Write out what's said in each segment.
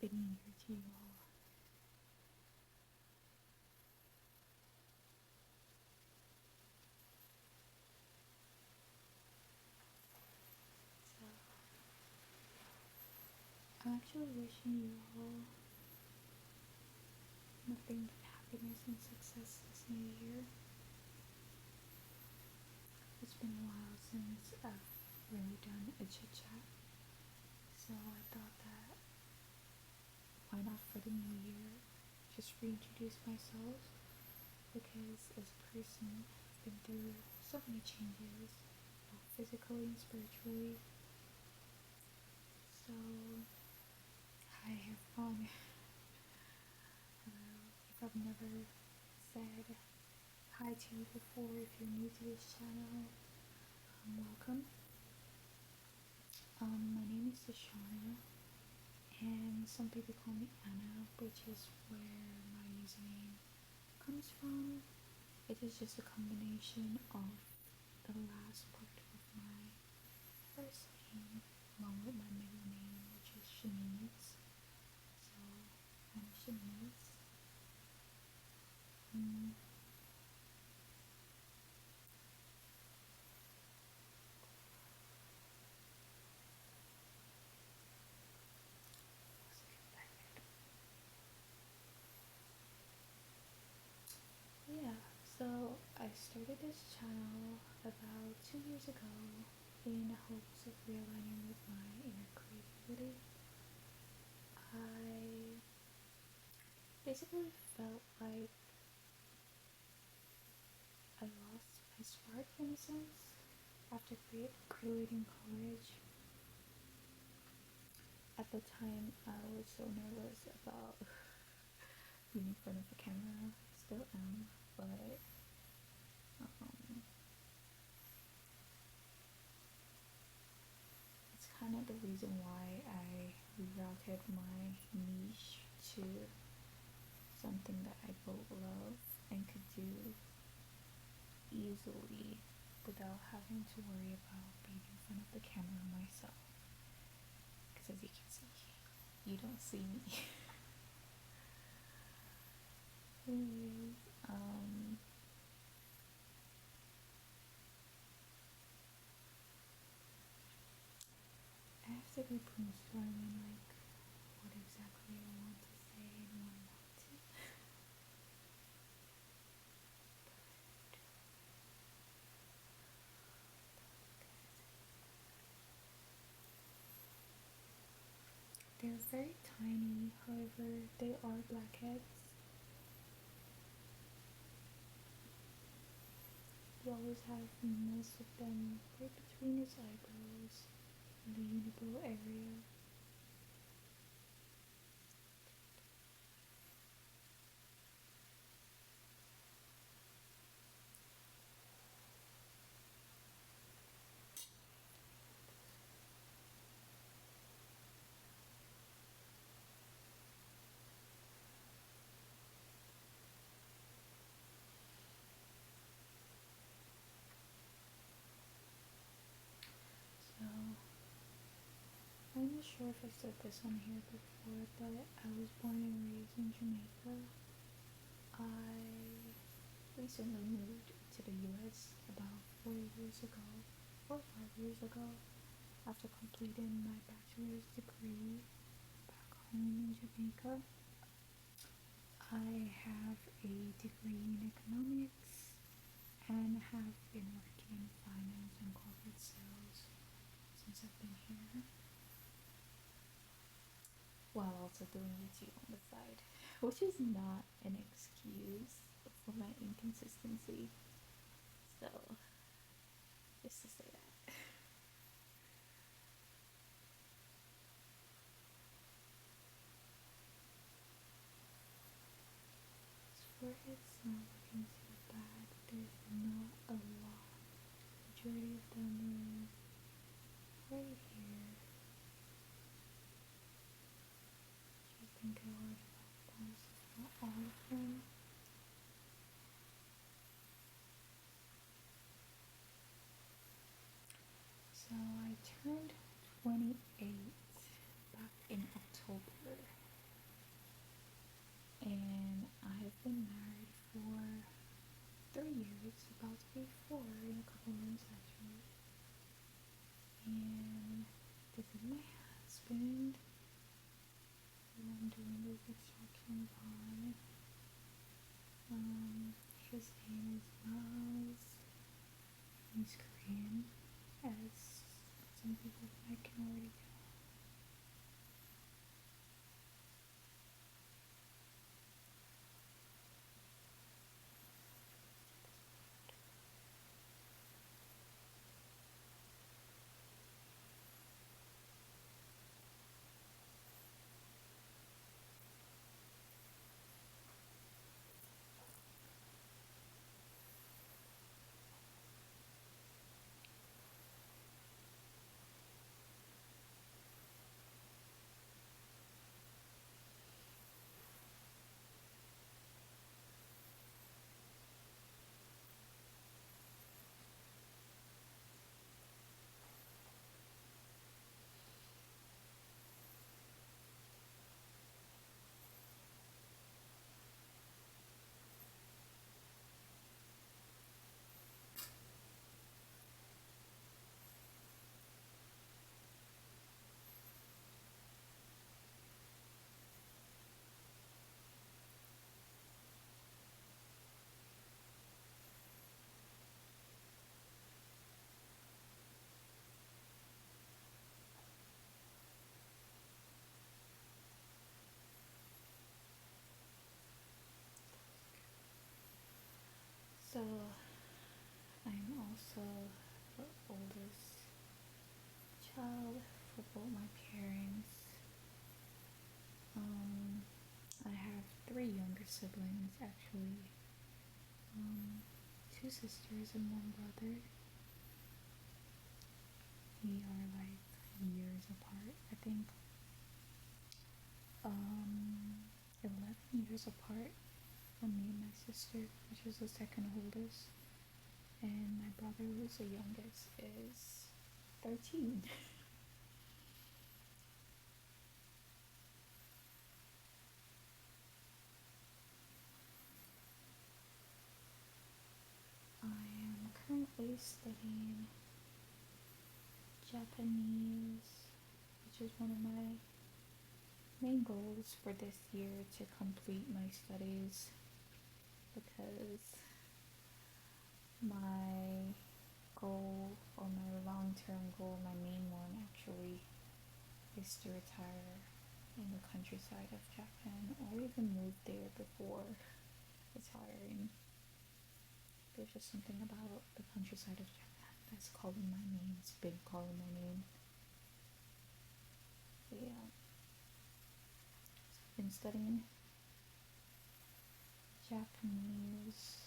Happy New Year to you all. So, I'm actually wishing you all nothing but happiness and success this new year. It's been a while since I've really done a chit chat, so I thought that why not for the new year just reintroduce myself, because as a person I've been through so many changes, both physically and spiritually. So, hi everyone. Hello. If I've never said hi to you before, if you're new to this channel, welcome. My name is Ana, and some people call me Anna, which is where my username comes from. It is just a combination of the last part of my first name along with my middle name, which is Shanese. So, Ana-Shanese. Yeah, so I started this channel about 2 years ago in hopes of realigning with my inner creativity. I basically felt like I lost my spark in a sense after graduating college. At the time, I was so nervous about being in front of the camera. Still am, but it's kind of the reason why I rerouted my niche to something that I both love and could do easily without having to worry about being in front of the camera myself. Because as you can see, you don't see me. Anyways, I have to be brainstorming like what exactly I want to say and what not to. They're very tiny, however, they are blackheads. He always have most of them right between his eyebrows in the unibrow area. So, I'm not sure if I said this on here before, but I was born and raised in Jamaica. I recently moved to the US about 4 years ago, 4 or 5 years ago, after completing my bachelor's degree back home in Jamaica. I have a degree in economics and have been working in finance and corporate sales since I've been here, while also doing YouTube on the side, which is not an excuse for my inconsistency. So, just to say that. His forehead's not looking too bad. There's not a lot. Majority of them are right here. I think I already got most, if not all of them. So I turned 28 back in October. both my parents. I have three younger siblings actually. Two sisters and one brother. We are like years apart. I think 11 years apart from me and my sister, which is the second oldest. And my brother, who's the youngest, is 13. I am currently studying Japanese, which is one of my main goals for this year, to complete my studies, because my goal, or my long-term goal, my main one actually, is to retire in the countryside of Japan, or even move there before retiring. There's just something about the countryside of Japan that's calling my name. It's been calling my name. But yeah, so I've been studying Japanese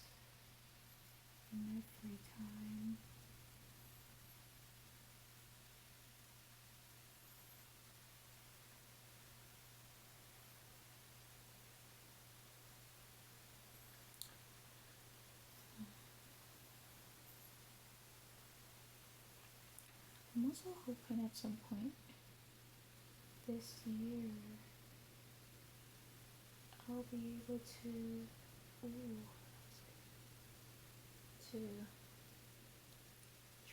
in my free time. I'm also hoping at some point this year I'll be able to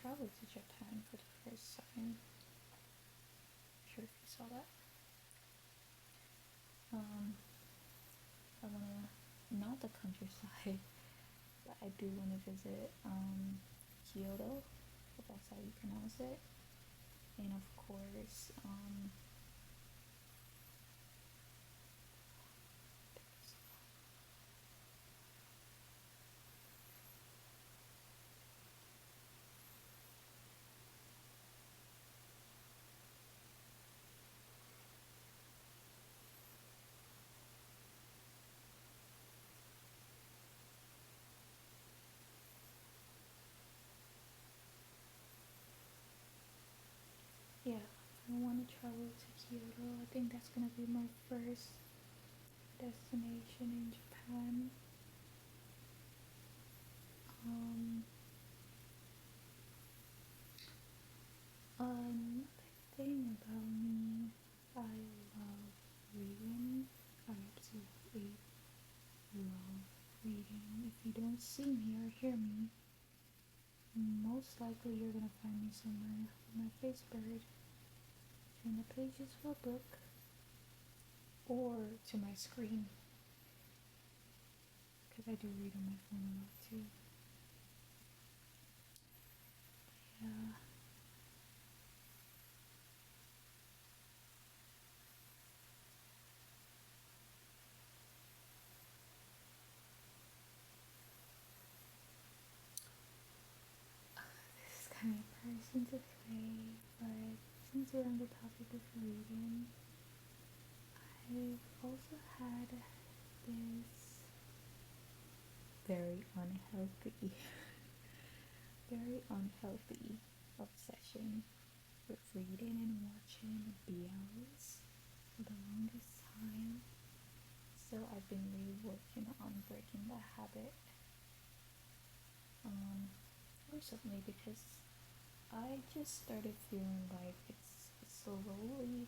travel to Japan for the first time. I'm sure if you saw that. I wanna, not the countryside, but I do want to visit Kyoto, if that's how you pronounce it, and of course yeah, I want to travel to Kyoto. I think that's gonna be my first destination in Japan. Um, Another thing about me, I love reading. I absolutely love reading. If you don't see me or hear me, most likely you're gonna find me somewhere on my face buried in the pages of a book or to my screen, because I do read on my phone a lot too. Yeah. This is kind of embarrassing to say, but since we're on the topic of reading, I've also had this very unhealthy, very unhealthy obsession with reading and watching BLs for the longest time. So I've been really working on breaking that habit recently, because I just started feeling like it's slowly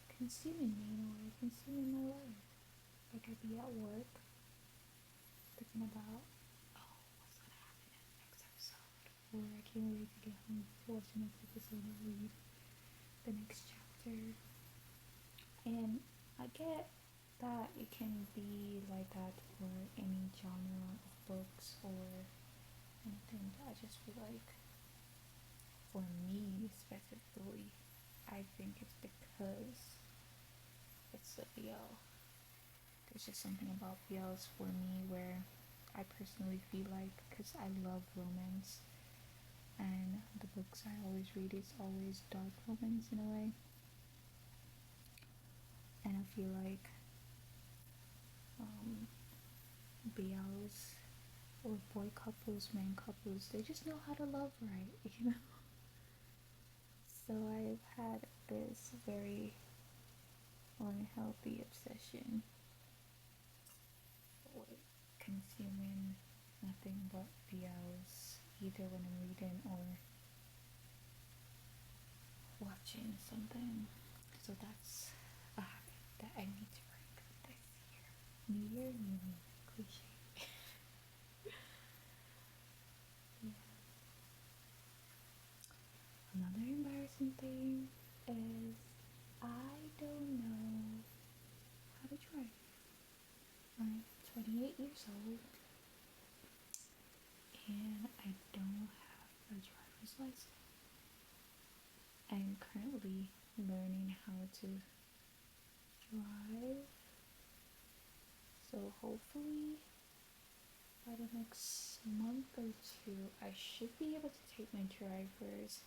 consuming me in a way, consuming my life. Like I'd be at work thinking about, oh, what's gonna happen in the next episode? Or I can't wait to get home to watch the next episode or read the next chapter. And I get that it can be like that for any genre of books or anything, but I just feel like for me specifically, I think it's because it's a BL. There's just something about BLs for me where I personally feel like, because I love romance, and the books I always read is always dark romance in a way. And I feel like um, BLs or boy couples, man couples, they just know how to love right, you know? So I've had this very unhealthy obsession with consuming nothing but BLs, either when I'm reading or watching something. So that's a habit that I need to break this year. New year, new me. Cliche. Yeah. Another embarrassing thing is I don't know how to drive. I'm 28 years old and I don't have a driver's license. I'm currently learning how to drive. So hopefully by the next month or two, I should be able to take my driver's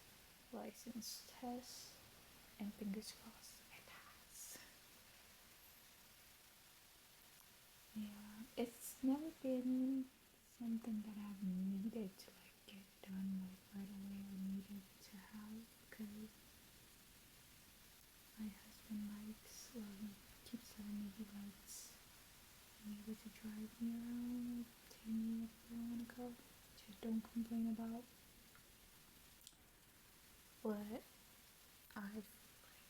license test, and fingers crossed I pass. Yeah, it's never been something that I've needed to like get done like right away or needed to have because my husband likes, keeps telling me he likes me able to drive me around, take me up where I want to go. Just don't complain about. But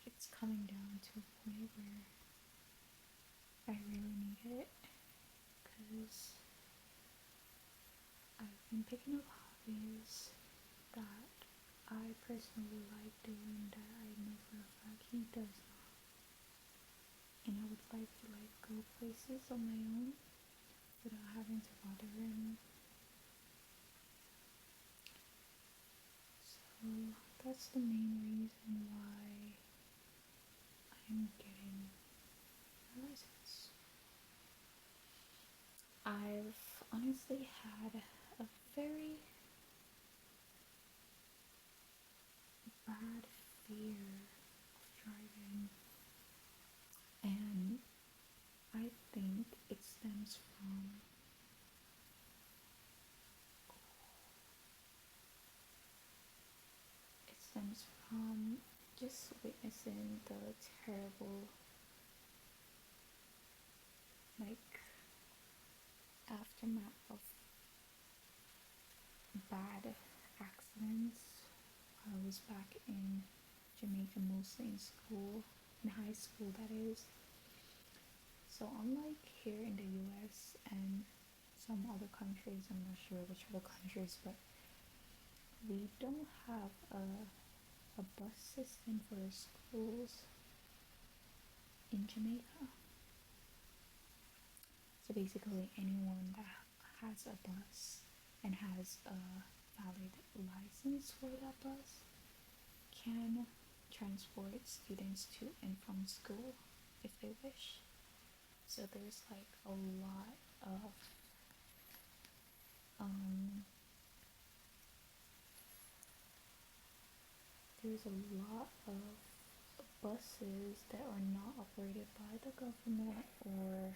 it's coming down to a point where I really need it because I've been picking up hobbies that I personally like doing that I know for a fact he does not. And I would like to like go places on my own without having to bother him. So that's the main reason why I'm getting my license. I've honestly had a very bad fear of driving, and I think it stems from just witnessing the terrible like aftermath of bad accidents while I was back in Jamaica, mostly in school, in high school that is. So unlike here in the US and some other countries, I'm not sure which other countries, but we don't have a bus system for schools in Jamaica. So basically anyone that has a bus and has a valid license for that bus can transport students to and from school if they wish. So there's like a lot of um, there's a lot of buses that are not operated by the government or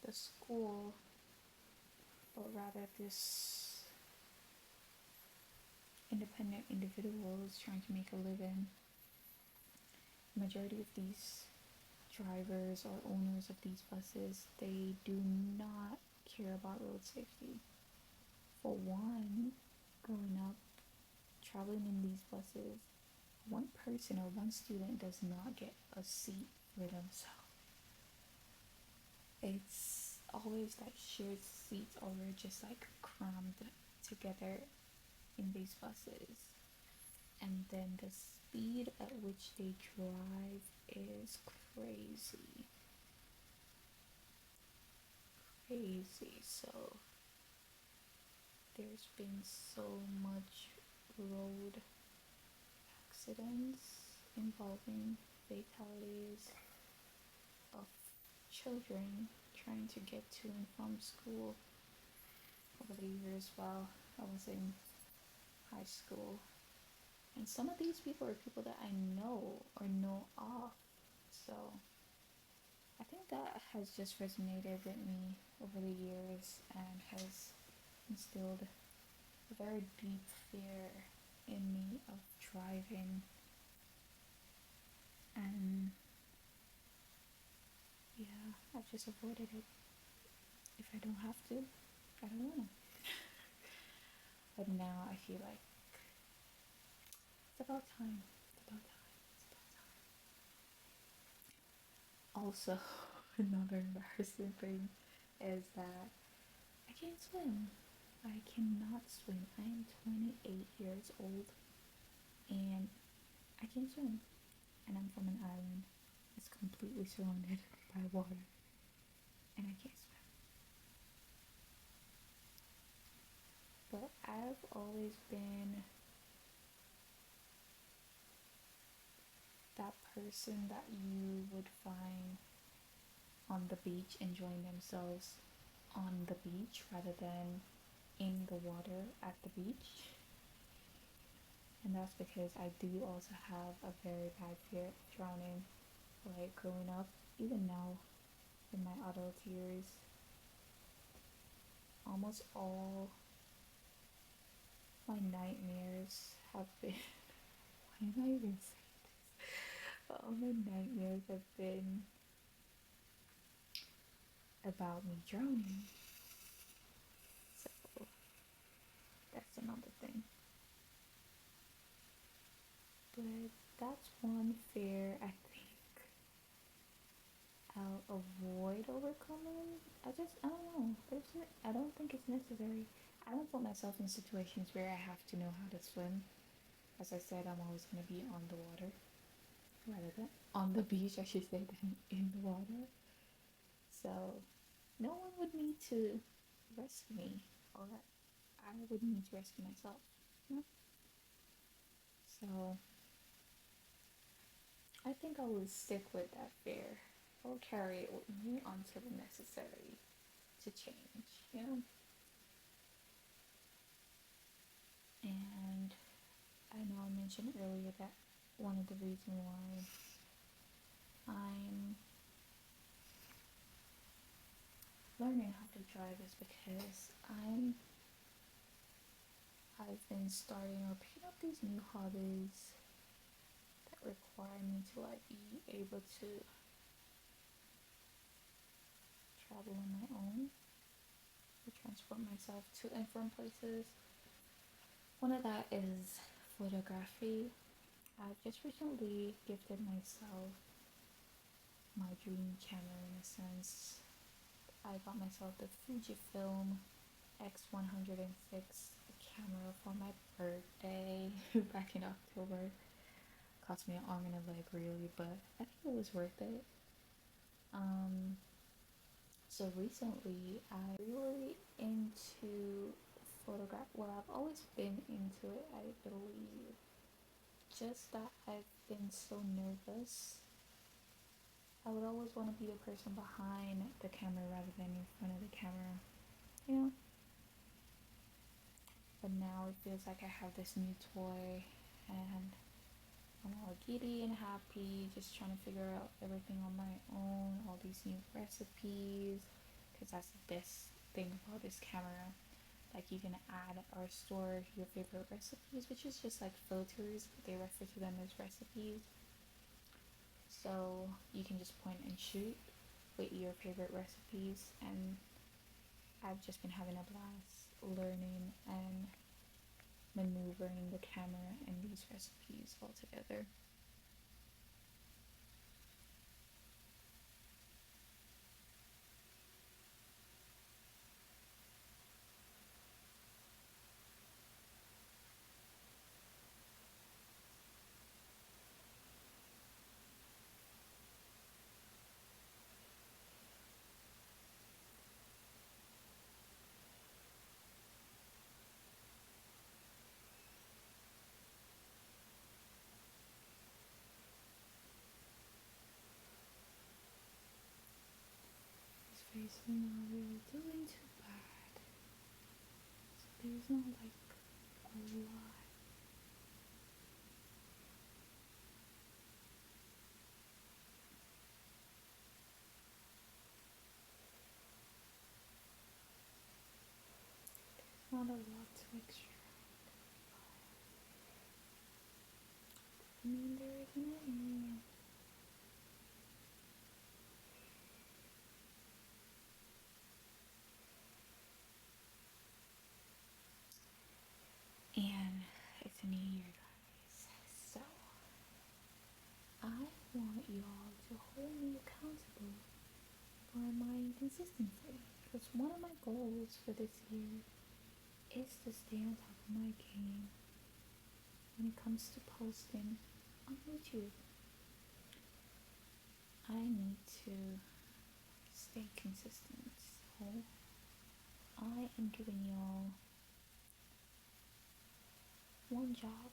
the school, but rather this independent individuals trying to make a living. Majority of these drivers or owners of these buses, they do not care about road safety. For one, growing up traveling in these buses, one person or one student does not get a seat for themselves. It's always like shared seats or just like crammed together in these buses. And then the speed at which they drive is crazy. Crazy. So there's been so much road accidents involving fatalities of children trying to get to and from school over the years while I was in high school. And some of these people are people that I know or know of. So I think that has just resonated with me over the years and has instilled a very deep fear in me of driving. And yeah, I've just avoided it. If I don't have to, I don't want to. But now I feel like it's about time. It's about time. It's about time. Also, another embarrassing thing is that I can't swim. I cannot swim. I am 28 years old and I can't swim. And I'm from an island. It's completely surrounded by water. And I can't swim. But I've always been that person that you would find on the beach enjoying themselves on the beach rather than in the water at the beach. And that's because I do also have a very bad fear of drowning. Like growing up, even now in my adult years, almost all my nightmares have been why am I even saying this? All my nightmares have been about me drowning. So that's another thing. But that's one fear I think I'll avoid overcoming. I don't know. I don't think it's necessary. I don't put myself in situations where I have to know how to swim. As I said, I'm always going to be on the water. Rather than on the beach, I should say, than in the water. So no one would need to rescue me, or I would need to rescue myself. You know? So I think I will stick with that fear. I'll carry it with me until necessary to change, you know? And I know I mentioned earlier that one of the reasons why I'm learning how to drive is because I've been starting or picking up these new hobbies that require me to like be able to travel on my own, to transport myself to and from places. One of that is photography. I've just recently gifted myself my dream camera in a sense. I got myself the Fujifilm X106 camera for my birthday back in October. Cost me an arm and a leg really, but I think it was worth it. Um, so recently I really into photograph. Well, I've always been into it, I believe. Just that I've been so nervous. I would always want to be the person behind the camera rather than in front of the camera, you know? But now it feels like I have this new toy and I'm all giddy and happy, just trying to figure out everything on my own, all these new recipes, because that's the best thing about this camera. Like you can add or store your favorite recipes, which is just like filters, but they refer to them as recipes. So you can just point and shoot with your favorite recipes, and I've just been having a blast learning and maneuvering the camera and these recipes all together. we're not really doing too bad. So there's not like a lot. Not a lot to extract. I mean, there isn't any. And it's a new year, guys. So I want y'all to hold me accountable for my inconsistency. Because one of my goals for this year is to stay on top of my game when it comes to posting on YouTube. I need to stay consistent. So I am giving y'all one job.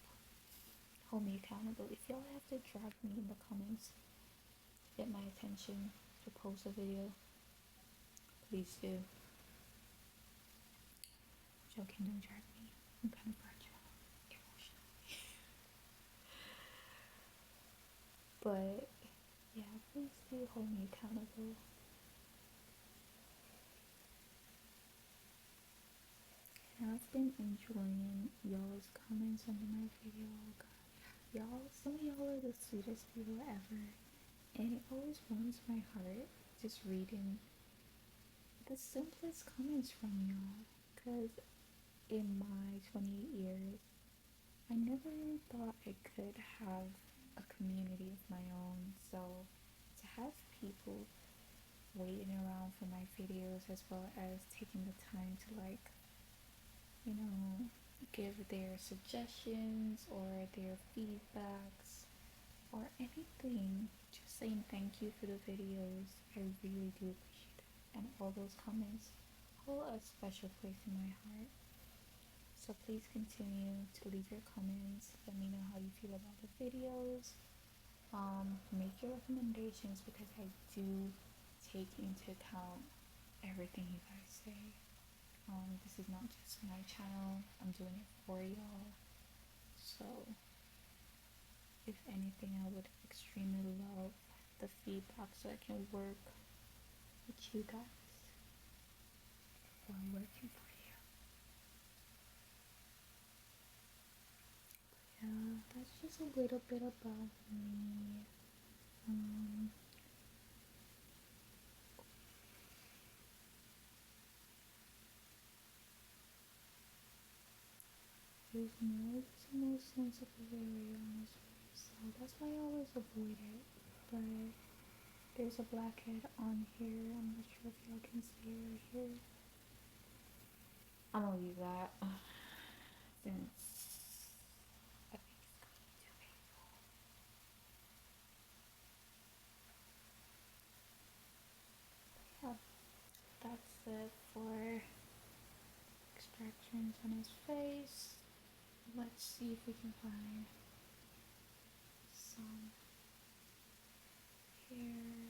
Hold me accountable. If y'all have to drag me in the comments to get my attention to post a video, please do. Joking, don't drag me. I'm kind of fragile emotionally. But yeah, please do hold me accountable. And I've been enjoying y'all's comments under my video. Y'all, some of y'all are the sweetest people ever. And it always warms my heart just reading the simplest comments from y'all. Because in my 28 years, I never really thought I could have a community of my own. So to have people waiting around for my videos as well as taking the time to like, you know, give their suggestions or their feedbacks or anything, just saying thank you for the videos. I really do appreciate it. And all those comments hold a special place in my heart. So please continue to leave your comments. Let me know how you feel about the videos. Make your recommendations because I do take into account everything you guys say. This is not just my channel. I'm doing it for y'all. So if anything, I would extremely love the feedback so I can work with you guys while working for you. Yeah, that's just a little bit about me. There's no sense of a very honest way, so that's why I always avoid it. But there's a blackhead on here. I'm not sure if y'all can see it right here. I'm gonna leave that since I think it's gonna be too painful. But yeah, that's it for extractions on his face. Let's see if we can find some hair.